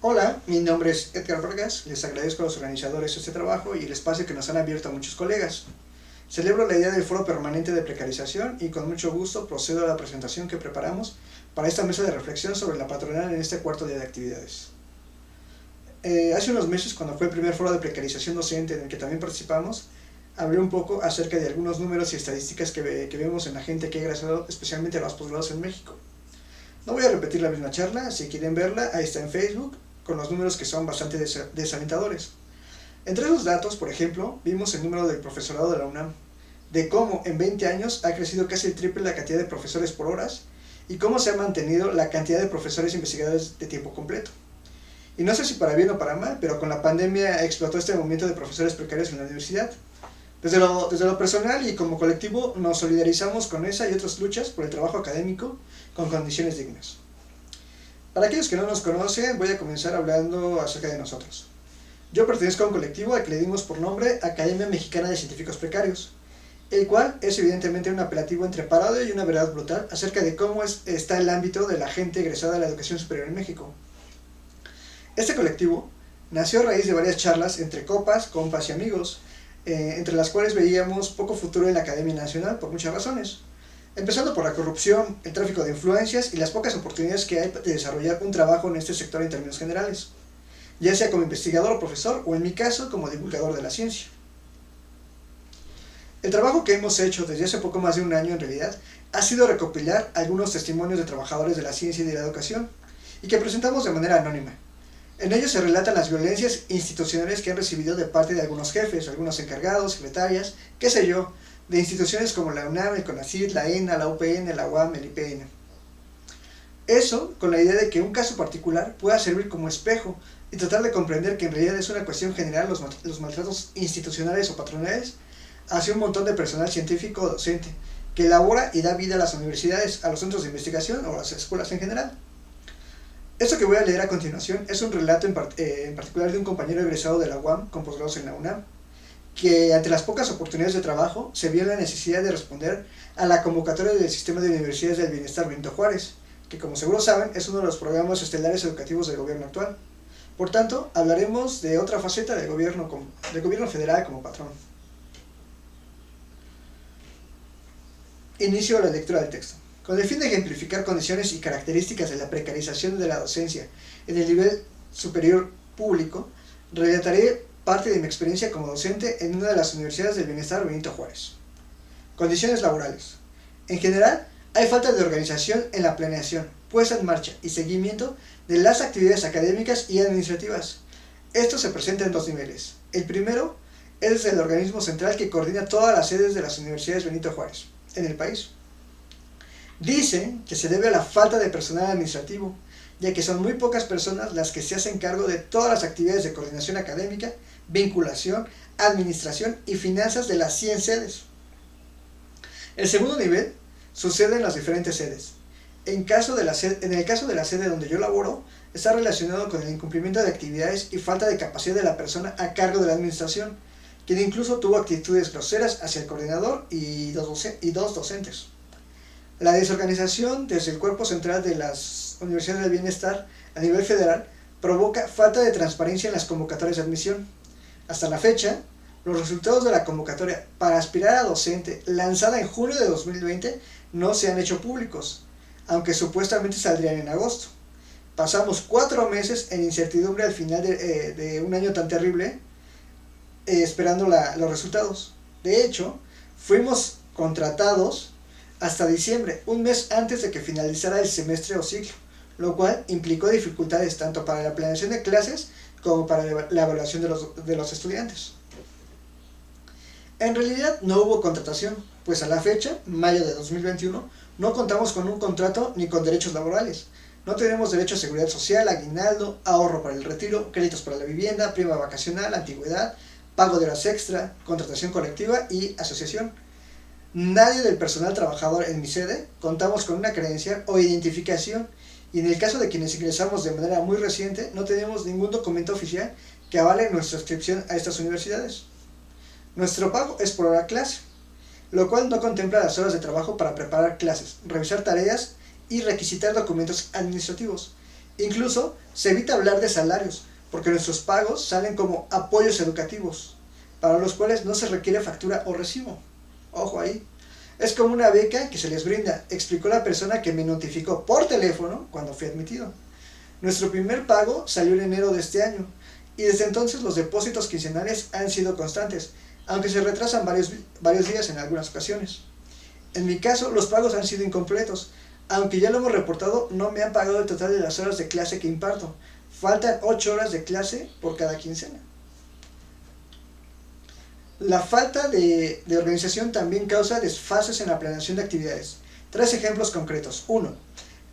Hola, mi nombre es Edgar Vargas, les agradezco a los organizadores de este trabajo y el espacio que nos han abierto a muchos colegas. Celebro la idea del foro permanente de precarización y con mucho gusto procedo a la presentación que preparamos para esta mesa de reflexión sobre la patronal en este cuarto día de actividades. Hace unos meses, cuando fue el primer foro de precarización docente en el que también participamos, hablé un poco acerca de algunos números y estadísticas que vemos en la gente que ha egresado, especialmente a los posgrados en México. No voy a repetir la misma charla, si quieren verla, ahí está en Facebook, con los números que son bastante desalentadores. Entre esos datos, por ejemplo, vimos el número del profesorado de la UNAM, de cómo en 20 años ha crecido casi el triple la cantidad de profesores por horas y cómo se ha mantenido la cantidad de profesores investigadores de tiempo completo. Y no sé si para bien o para mal, pero con la pandemia explotó este movimiento de profesores precarios en la universidad. Desde lo personal y como colectivo nos solidarizamos con esa y otras luchas por el trabajo académico con condiciones dignas. Para aquellos que no nos conocen, voy a comenzar hablando acerca de nosotros. Yo pertenezco a un colectivo al que le dimos por nombre Academia Mexicana de Científicos Precarios, el cual es evidentemente un apelativo entre parado y una verdad brutal acerca de cómo está el ámbito de la gente egresada de la educación superior en México. Este colectivo nació a raíz de varias charlas entre copas, compas y amigos, entre las cuales veíamos poco futuro en la Academia Nacional por muchas razones. Empezando por la corrupción, el tráfico de influencias y las pocas oportunidades que hay de desarrollar un trabajo en este sector en términos generales, ya sea como investigador o profesor, o en mi caso como divulgador de la ciencia. El trabajo que hemos hecho desde hace poco más de un año en realidad ha sido recopilar algunos testimonios de trabajadores de la ciencia y de la educación, y que presentamos de manera anónima. En ellos se relatan las violencias institucionales que han recibido de parte de algunos jefes, algunos encargados, secretarias, qué sé yo, de instituciones como la UNAM, el CONACYT, la ENA, la UPN, la UAM, el IPN. Eso con la idea de que un caso particular pueda servir como espejo y tratar de comprender que en realidad es una cuestión general los maltratos institucionales o patronales hacia un montón de personal científico o docente que elabora y da vida a las universidades, a los centros de investigación o a las escuelas en general. Esto que voy a leer a continuación es un relato en particular de un compañero egresado de la UAM con posgrados en la UNAM, que ante las pocas oportunidades de trabajo se vio la necesidad de responder a la convocatoria del Sistema de Universidades del Bienestar Benito Juárez, que como seguro saben es uno de los programas estelares educativos del gobierno actual. Por tanto, hablaremos de otra faceta del gobierno federal como patrón. Inicio la lectura del texto. Con el fin de ejemplificar condiciones y características de la precarización de la docencia en el nivel superior público, relataré parte de mi experiencia como docente en una de las universidades del bienestar Benito Juárez. Condiciones laborales. En general, hay falta de organización en la planeación, puesta en marcha y seguimiento de las actividades académicas y administrativas. Esto se presenta en dos niveles. El primero es desde el organismo central que coordina todas las sedes de las universidades Benito Juárez en el país. Dicen que se debe a la falta de personal administrativo, ya que son muy pocas personas las que se hacen cargo de todas las actividades de coordinación académica, vinculación, administración y finanzas de las 100 sedes. El segundo nivel sucede en las diferentes sedes. En el caso de la sede donde yo laboro, está relacionado con el incumplimiento de actividades y falta de capacidad de la persona a cargo de la administración, quien incluso tuvo actitudes groseras hacia el coordinador y dos docentes. La desorganización desde el cuerpo central de las universidades del bienestar a nivel federal provoca falta de transparencia en las convocatorias de admisión. Hasta la fecha, los resultados de la convocatoria para aspirar a docente lanzada en junio de 2020 no se han hecho públicos, aunque supuestamente saldrían en agosto. Pasamos 4 meses en incertidumbre al final de un año tan terrible, esperando los resultados. De hecho, fuimos contratados hasta diciembre, un mes antes de que finalizara el semestre o ciclo, lo cual implicó dificultades tanto para la planeación de clases como para la evaluación de los estudiantes. En realidad no hubo contratación, pues a la fecha, mayo de 2021, no contamos con un contrato ni con derechos laborales. No tenemos derecho a seguridad social, aguinaldo, ahorro para el retiro, créditos para la vivienda, prima vacacional, antigüedad, pago de horas extra, contratación colectiva y asociación. Nadie del personal trabajador en mi sede contamos con una credencial o identificación, y en el caso de quienes ingresamos de manera muy reciente no tenemos ningún documento oficial que avale nuestra inscripción a estas universidades. Nuestro pago es por hora clase, lo cual no contempla las horas de trabajo para preparar clases, revisar tareas y requisitar documentos administrativos. Incluso se evita hablar de salarios, porque nuestros pagos salen como apoyos educativos, para los cuales no se requiere factura o recibo. Ojo ahí. Es como una beca que se les brinda, explicó la persona que me notificó por teléfono cuando fui admitido. Nuestro primer pago salió en enero de este año, y desde entonces los depósitos quincenales han sido constantes, aunque se retrasan varios días en algunas ocasiones. En mi caso, los pagos han sido incompletos, aunque ya lo hemos reportado, no me han pagado el total de las horas de clase que imparto. Faltan 8 horas de clase por cada quincena. La falta de organización también causa desfases en la planeación de actividades. 3 ejemplos concretos. 1.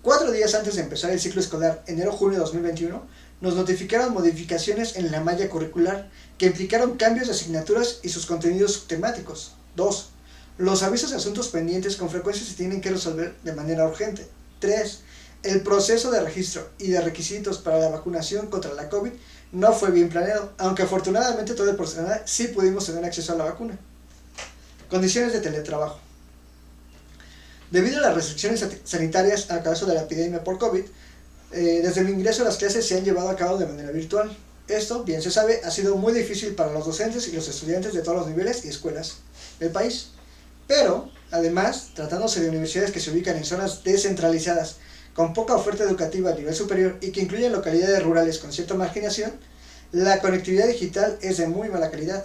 4 días antes de empezar el ciclo escolar, enero-junio de 2021, nos notificaron modificaciones en la malla curricular que implicaron cambios de asignaturas y sus contenidos temáticos. 2. Los avisos de asuntos pendientes con frecuencia se tienen que resolver de manera urgente. 3. El proceso de registro y de requisitos para la vacunación contra la COVID no fue bien planeado, aunque afortunadamente todo el personal sí pudimos tener acceso a la vacuna. Condiciones de teletrabajo. Debido a las restricciones sanitarias a causa de la epidemia por COVID, desde mi ingreso a las clases se han llevado a cabo de manera virtual. Esto, bien se sabe, ha sido muy difícil para los docentes y los estudiantes de todos los niveles y escuelas del país. Pero, además, tratándose de universidades que se ubican en zonas descentralizadas, con poca oferta educativa a nivel superior y que incluyen localidades rurales con cierta marginación, la conectividad digital es de muy mala calidad.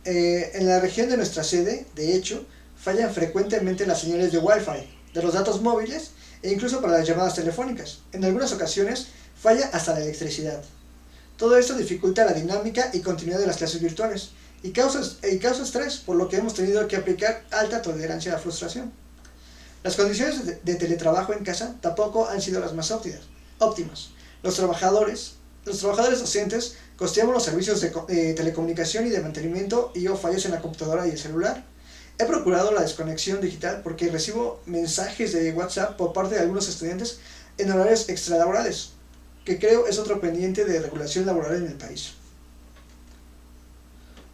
En la región de nuestra sede, de hecho, fallan frecuentemente las señales de Wi-Fi, de los datos móviles e incluso para las llamadas telefónicas. En algunas ocasiones falla hasta la electricidad. Todo esto dificulta la dinámica y continuidad de las clases virtuales y causa estrés, por lo que hemos tenido que aplicar alta tolerancia a la frustración. Las condiciones de teletrabajo en casa tampoco han sido las más óptimas. Los trabajadores docentes costeamos los servicios de telecomunicación y de mantenimiento y o fallas en la computadora y el celular. He procurado la desconexión digital porque recibo mensajes de WhatsApp por parte de algunos estudiantes en horarios extralaborales, que creo es otro pendiente de regulación laboral en el país.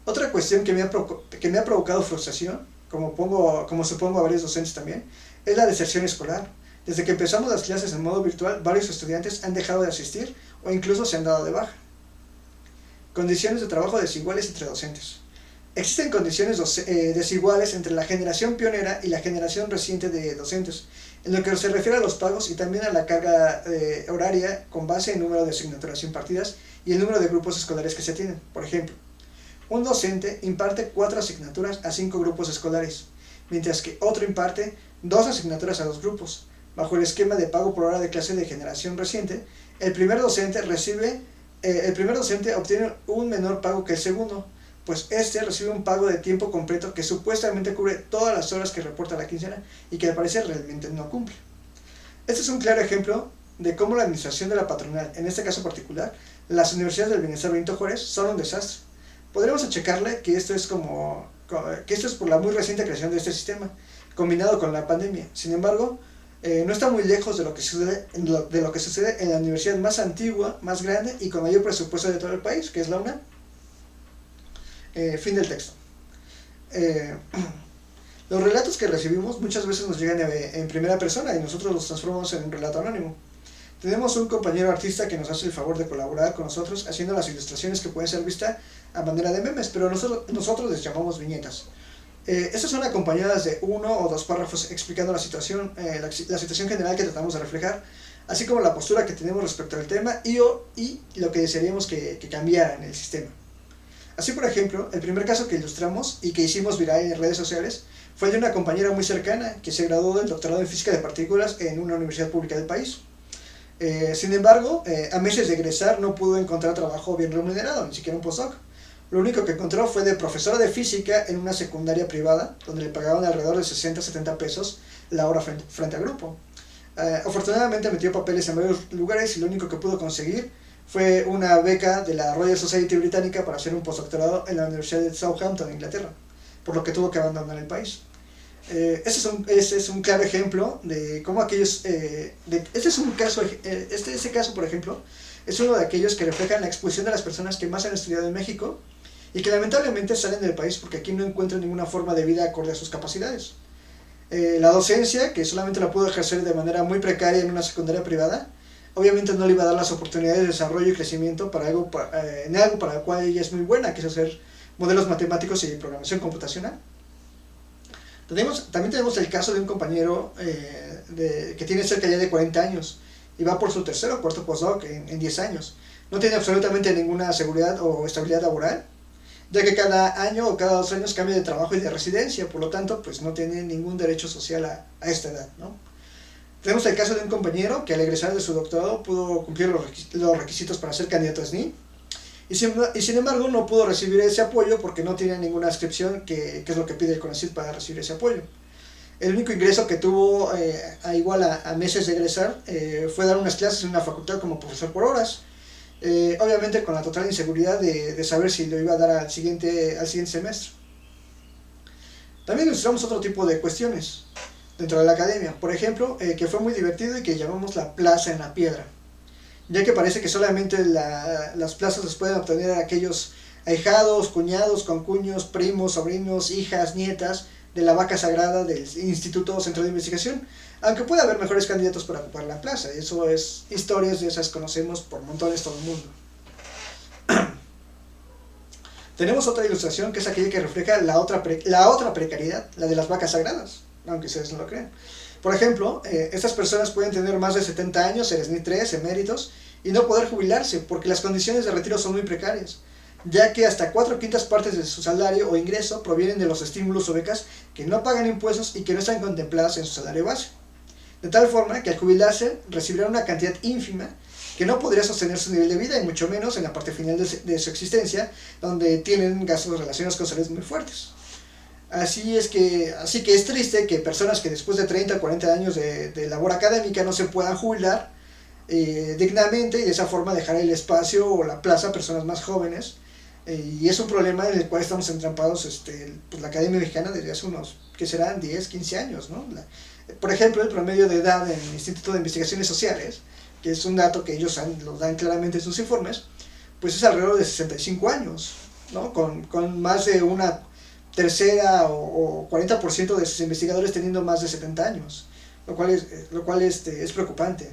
Otra cuestión que me ha provocado frustración, como supongo a varios docentes también, es la deserción escolar. Desde que empezamos las clases en modo virtual, varios estudiantes han dejado de asistir o incluso se han dado de baja. Condiciones de trabajo desiguales entre docentes. Existen condiciones desiguales entre la generación pionera y la generación reciente de docentes, en lo que se refiere a los pagos y también a la carga horaria con base en el número de asignaturas impartidas y el número de grupos escolares que se tienen. Por ejemplo, un docente imparte 4 asignaturas a 5 grupos escolares, mientras que otro imparte 2 asignaturas a 2 grupos. Bajo el esquema de pago por hora de clase de generación reciente, el primer docente obtiene un menor pago que el segundo, pues este recibe un pago de tiempo completo que supuestamente cubre todas las horas que reporta la quincena y que al parecer realmente no cumple. Este es un claro ejemplo de cómo la administración de la patronal, en este caso particular, las universidades del Bienestar Benito Juárez, son un desastre. Podremos achacarle que esto es por la muy reciente creación de este sistema, combinado con la pandemia. Sin embargo, no está muy lejos de lo que sucede en la universidad más antigua, más grande y con mayor presupuesto de todo el país, que es la UNAM. Fin del texto. Los relatos que recibimos muchas veces nos llegan en primera persona y nosotros los transformamos en un relato anónimo. Tenemos un compañero artista que nos hace el favor de colaborar con nosotros haciendo las ilustraciones que pueden ser vistas a manera de memes, pero nosotros les llamamos viñetas. Estas son acompañadas de 1 o 2 párrafos explicando la situación general que tratamos de reflejar, así como la postura que tenemos respecto al tema y lo que desearíamos que cambiara en el sistema. Así, por ejemplo, el primer caso que ilustramos y que hicimos viral en redes sociales fue el de una compañera muy cercana que se graduó del doctorado en física de partículas en una universidad pública del país. Sin embargo, a meses de egresar no pudo encontrar trabajo bien remunerado, ni siquiera un postdoc. Lo único que encontró fue de profesora de física en una secundaria privada, donde le pagaban alrededor de 60-70 pesos la hora frente a grupo. Afortunadamente metió papeles en varios lugares y lo único que pudo conseguir fue una beca de la Royal Society británica para hacer un postdoctorado en la Universidad de Southampton, Inglaterra, por lo que tuvo que abandonar el país. Este es un claro ejemplo de cómo aquellos... Ese caso, por ejemplo, es uno de aquellos que reflejan la expulsión de las personas que más han estudiado en México y que lamentablemente salen del país porque aquí no encuentran ninguna forma de vida acorde a sus capacidades. La docencia, que solamente la pudo ejercer de manera muy precaria en una secundaria privada, obviamente no le iba a dar las oportunidades de desarrollo y crecimiento en algo para lo cual ella es muy buena, que es hacer modelos matemáticos y programación computacional. También tenemos el caso de un compañero que tiene cerca ya de 40 años y va por su tercer o cuarto postdoc en 10 años. No tiene absolutamente ninguna seguridad o estabilidad laboral, ya que cada año o cada 2 años cambia de trabajo y de residencia, por lo tanto pues no tiene ningún derecho social a esta edad, ¿no? Tenemos el caso de un compañero que al egresar de su doctorado pudo cumplir los requisitos para ser candidato a SNI y sin embargo no pudo recibir ese apoyo porque no tiene ninguna inscripción, que es lo que pide el CONACYT para recibir ese apoyo. El único ingreso que tuvo igual a meses de egresar fue dar unas clases en una facultad como profesor por horas, obviamente con la total inseguridad de saber si lo iba a dar al siguiente semestre. También ilustramos otro tipo de cuestiones dentro de la academia, por ejemplo, que fue muy divertido y que llamamos la plaza en la piedra, ya que parece que solamente las plazas las pueden obtener aquellos ahijados, cuñados, concuños, primos, sobrinos, hijas, nietas de la vaca sagrada del Instituto Central de Investigación, aunque puede haber mejores candidatos para ocupar la plaza. Eso es historias de esas conocemos por montones todo el mundo. Tenemos otra ilustración que es aquella que refleja la otra precariedad, la de las vacas sagradas, aunque ustedes no lo crean. Por ejemplo, estas personas pueden tener más de 70 años, ser SNI 3, eméritos, y no poder jubilarse porque las condiciones de retiro son muy precarias, ya que hasta 4/5 partes de su salario o ingreso provienen de los estímulos o becas que no pagan impuestos y que no están contempladas en su salario base. De tal forma que al jubilarse recibirán una cantidad ínfima que no podría sostener su nivel de vida y mucho menos en la parte final de su existencia, donde tienen gastos relacionados con salud muy fuertes. Así que es triste que personas que después de 30 o 40 años de labor académica no se puedan jubilar dignamente y de esa forma dejar el espacio o la plaza a personas más jóvenes, y es un problema en el cual estamos entrampados pues la Academia Mexicana desde hace unos, que serán 10, 15 años, ¿no? Por ejemplo, el promedio de edad en el Instituto de Investigaciones Sociales, que es un dato que ellos lo dan claramente en sus informes, pues es alrededor de 65 años, ¿no? Con más de una tercera o 40% de sus investigadores teniendo más de 70 años, lo cual es preocupante.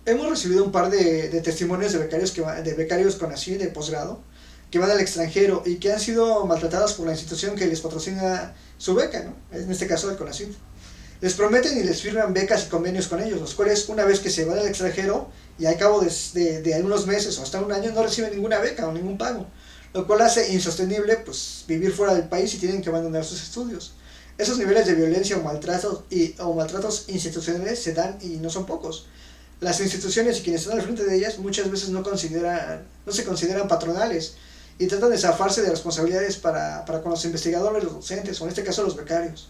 Hemos recibido un par de testimonios de becarios CONACYT de posgrado que van al extranjero y que han sido maltratados por la institución que les patrocina su beca, ¿no? En este caso el CONACYT. Les prometen y les firman becas y convenios con ellos, los cuales una vez que se van al extranjero y al cabo de algunos meses o hasta un año no reciben ninguna beca o ningún pago, lo cual hace insostenible pues vivir fuera del país y tienen que abandonar sus estudios. Esos niveles de violencia o maltratos institucionales se dan y no son pocos. Las instituciones y quienes están al frente de ellas muchas veces no se consideran patronales y tratan de zafarse de responsabilidades para con los investigadores, los docentes o en este caso los becarios.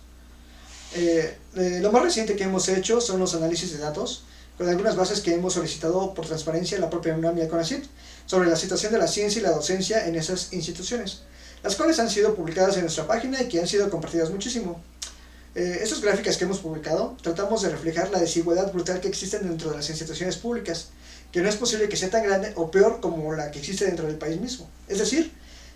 Lo más reciente que hemos hecho son los análisis de datos con algunas bases que hemos solicitado por transparencia a la propia UNAM y al CONACYT sobre la situación de la ciencia y la docencia en esas instituciones, las cuales han sido publicadas en nuestra página y que han sido compartidas muchísimo. Estas gráficas que hemos publicado tratamos de reflejar la desigualdad brutal que existe dentro de las instituciones públicas, que no es posible que sea tan grande o peor como la que existe dentro del país mismo. Es decir,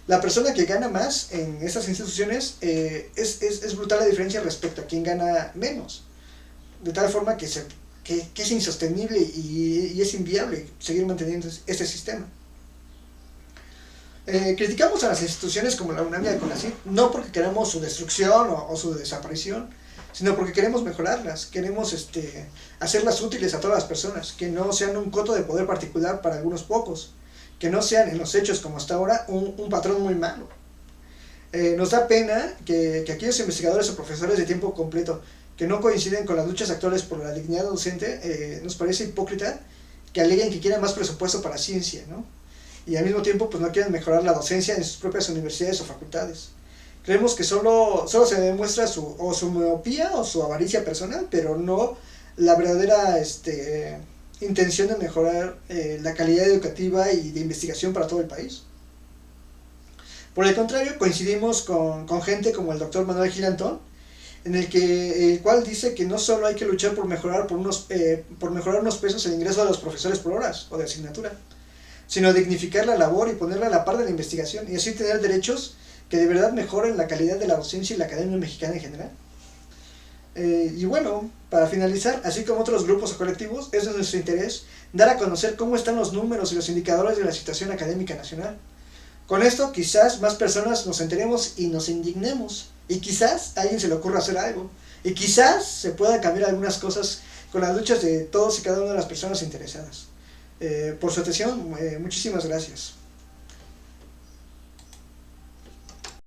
la persona que gana más en estas instituciones es brutal la diferencia respecto a quien gana menos, de tal forma que es insostenible y es inviable seguir manteniendo este sistema. Criticamos a las instituciones como la UNAM y el CONACYT no porque queremos su destrucción o su desaparición, sino porque queremos mejorarlas, queremos hacerlas útiles a todas las personas, que no sean un coto de poder particular para algunos pocos, que no sean en los hechos como hasta ahora un patrón muy malo. Nos da pena que aquellos investigadores o profesores de tiempo completo que no coinciden con las luchas actuales por la dignidad docente, nos parece hipócrita que aleguen que quieren más presupuesto para ciencia, ¿no? Y al mismo tiempo pues no quieren mejorar la docencia en sus propias universidades o facultades. Creemos que solo se demuestra su miopía o su avaricia personal, pero no la verdadera intención de mejorar la calidad educativa y de investigación para todo el país. Por el contrario, coincidimos con gente como el doctor Manuel Gilantón, en el cual dice que no solo hay que luchar por mejorar unos pesos el ingreso de los profesores por horas o de asignatura, sino dignificar la labor y ponerla a la par de la investigación y así tener derechos que de verdad mejoren la calidad de la docencia y la academia mexicana en general. Y bueno, para finalizar, así como otros grupos o colectivos, es de nuestro interés dar a conocer cómo están los números y los indicadores de la situación académica nacional. Con esto quizás más personas nos enteremos y nos indignemos. Y quizás a alguien se le ocurra hacer algo. Y quizás se pueda cambiar algunas cosas con las luchas de todos y cada una de las personas interesadas. Por su atención, muchísimas gracias.